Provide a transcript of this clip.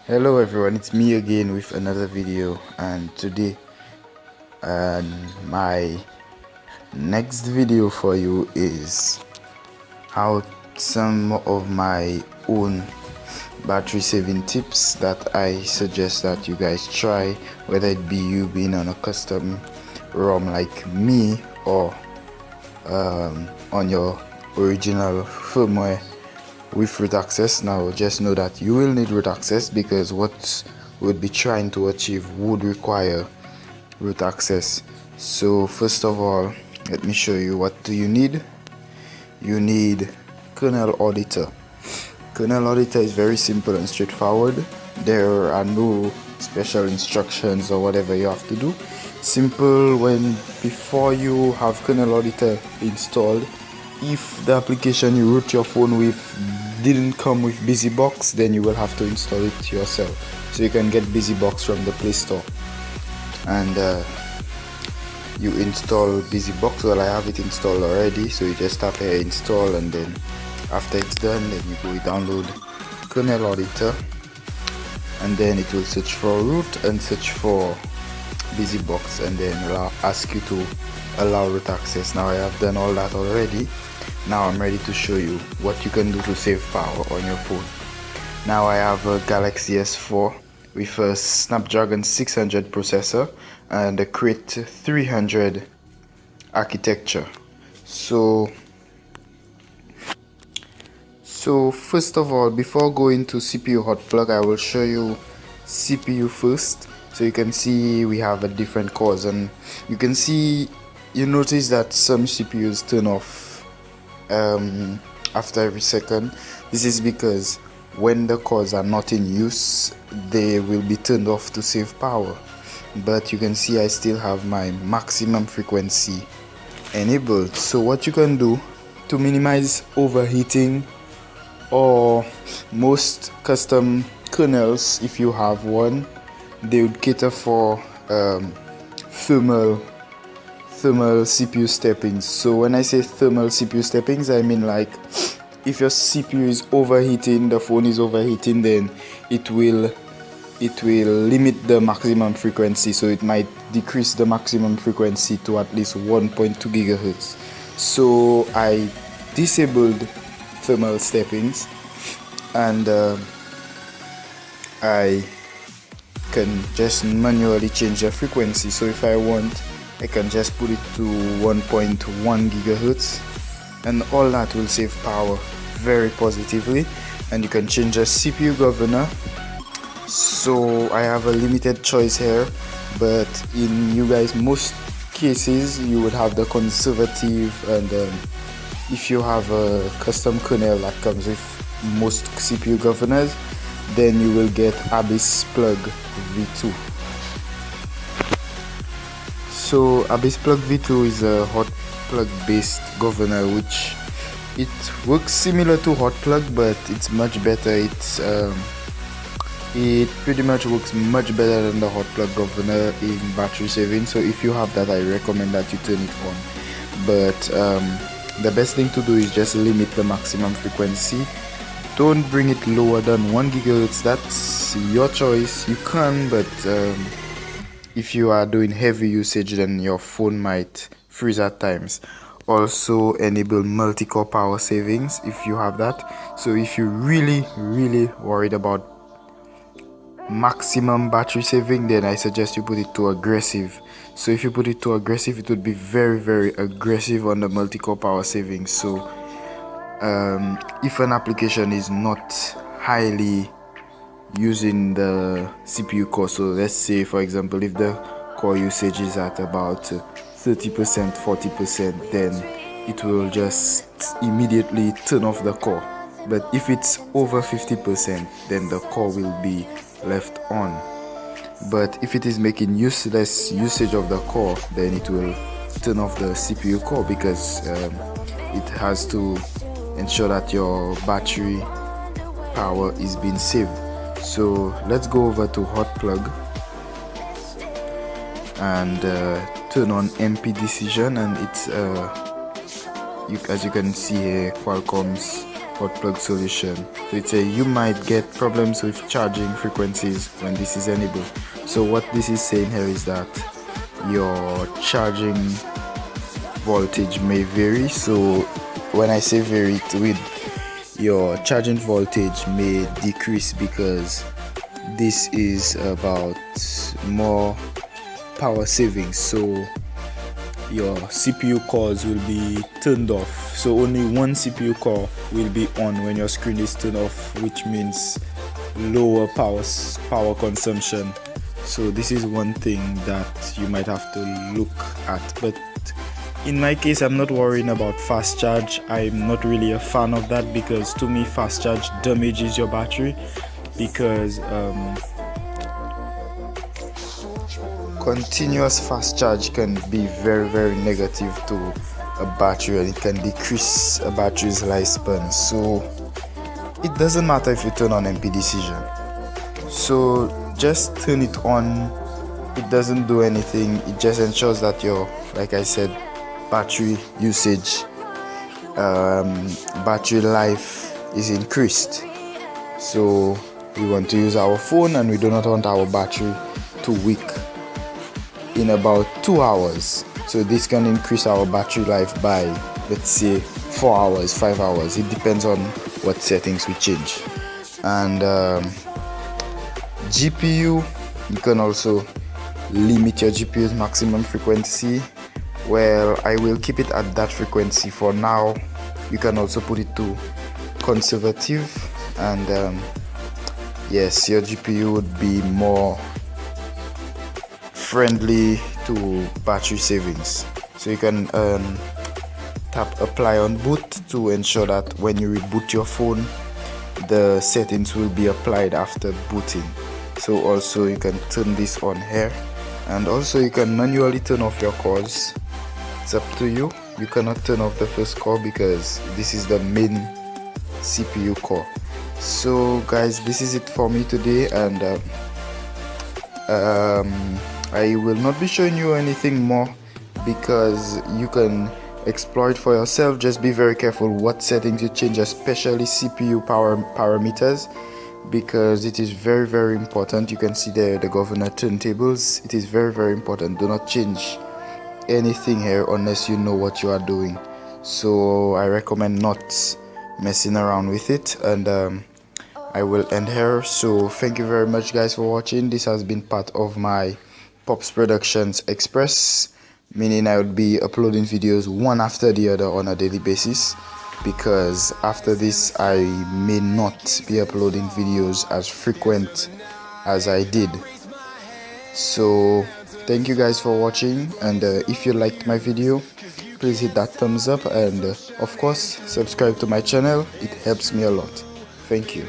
Hello everyone, it's me again with another video, and today my next video for you is how some of my own battery saving tips that I suggest that you guys try, whether it be you being on a custom ROM like me or on your original firmware with root access. Now just know that you will need root access because what we'll be trying to achieve would require root access. So first of all, let me show you what do you need. You need kernel auditor. Kernel auditor is very simple and straightforward. There are no special instructions or whatever you have to do. Simple. Before you have kernel auditor installed, if the application you root your phone with didn't come with BusyBox, then you will have to install it yourself. So you can get BusyBox from the Play Store, and you install BusyBox. Well, I have it installed already, so you just tap here install, and then after it's done, then you go download kernel auditor, and then it will search for root and search for BusyBox, and then ask you to allow root access. Now I have done all that already. Now I'm ready to show you what you can do to save power on your phone. Now I have a Galaxy S4 with a Snapdragon 600 processor and a Crate 300 architecture. So first of all, before going to CPU hot plug, I will show you CPU first. So you can see we have a different cores, and you notice that some CPUs turn off after every second. This is because when the cores are not in use, they will be turned off to save power. But you can see I still have my maximum frequency enabled. So what you can do to minimize overheating, or most custom kernels, if you have one, they would cater for thermal CPU steppings. So when I say thermal CPU steppings, I mean like if your CPU is overheating, the phone is overheating, then it will limit the maximum frequency. So it might decrease the maximum frequency to at least 1.2 gigahertz. So I disabled thermal steppings, and I can just manually change the frequency. So if I want, I can just put it to 1.1 gigahertz, and all that will save power very positively. And you can change the CPU governor. So I have a limited choice here, but in most cases you would have the conservative, and if you have a custom kernel that comes with most CPU governors, then you will get Abyss Plug V2. So Abyss Plug V2 is a hot plug based governor, which it works similar to hot plug, but it's much better. It pretty much works much better than the hot plug governor in battery saving. So if you have that, I recommend that you turn it on. But the best thing to do is just limit the maximum frequency. Don't bring it lower than 1 gigahertz. That's your choice. You can, but if you are doing heavy usage, then your phone might freeze at times. Also enable multi-core power savings if you have that. So if you're really worried about maximum battery saving, then I suggest you put it to aggressive. So if you put it to aggressive, it would be very aggressive on the multi-core power savings. So if an application is not highly using the CPU core, so let's say for example if the core usage is at about 30%, 40%, then it will just immediately turn off the core. But if it's over 50%, then the core will be left on. But if it is making useless usage of the core, then it will turn off the CPU core, because it has to ensure that your battery power is being saved. So let's go over to hot plug and turn on MP decision, and it's as you can see here, Qualcomm's hot plug solution. So it's a you might get problems with charging frequencies when this is enabled. So what this is saying here is that your charging voltage may vary. So when I say vary, with your charging voltage may decrease because this is about more power savings. So your CPU cores will be turned off, so only one CPU core will be on when your screen is turned off, which means lower power consumption. So this is one thing that you might have to look at, but in my case I'm not worrying about fast charge. I'm not really a fan of that because to me fast charge damages your battery, because continuous fast charge can be very negative to a battery, and it can decrease a battery's lifespan. So it doesn't matter if you turn on MP decision, so just turn it on. It doesn't do anything, it just ensures that your, like I said, battery usage, battery life is increased. So we want to use our phone and we do not want our battery to weak in about 2 hours. So this can increase our battery life by, let's say, 4 hours, 5 hours. It depends on what settings we change. And GPU, you can also limit your GPU's maximum frequency. Well, I will keep it at that frequency for now. You can also put it to conservative, and yes, your GPU would be more friendly to battery savings. So you can tap apply on boot to ensure that when you reboot your phone, the settings will be applied after booting. So also you can turn this on here, and also you can manually turn off your cores. It's up to you. You cannot turn off the first core because this is the main CPU core. So guys, this is it for me today, and I will not be showing you anything more because you can explore it for yourself. Just be very careful what settings you change, especially CPU power parameters, because it is very important. You can see there the governor turntables. It is very important. Do not change anything here unless you know what you are doing. So I recommend not messing around with it, and I will end here. So thank you very much guys for watching. This has been part of my Pops Productions Express, meaning I would be uploading videos one after the other on a daily basis, because after this I may not be uploading videos as frequent as I did. So thank you guys for watching, and if you liked my video, please hit that thumbs up, and of course subscribe to my channel. It helps me a lot. Thank you.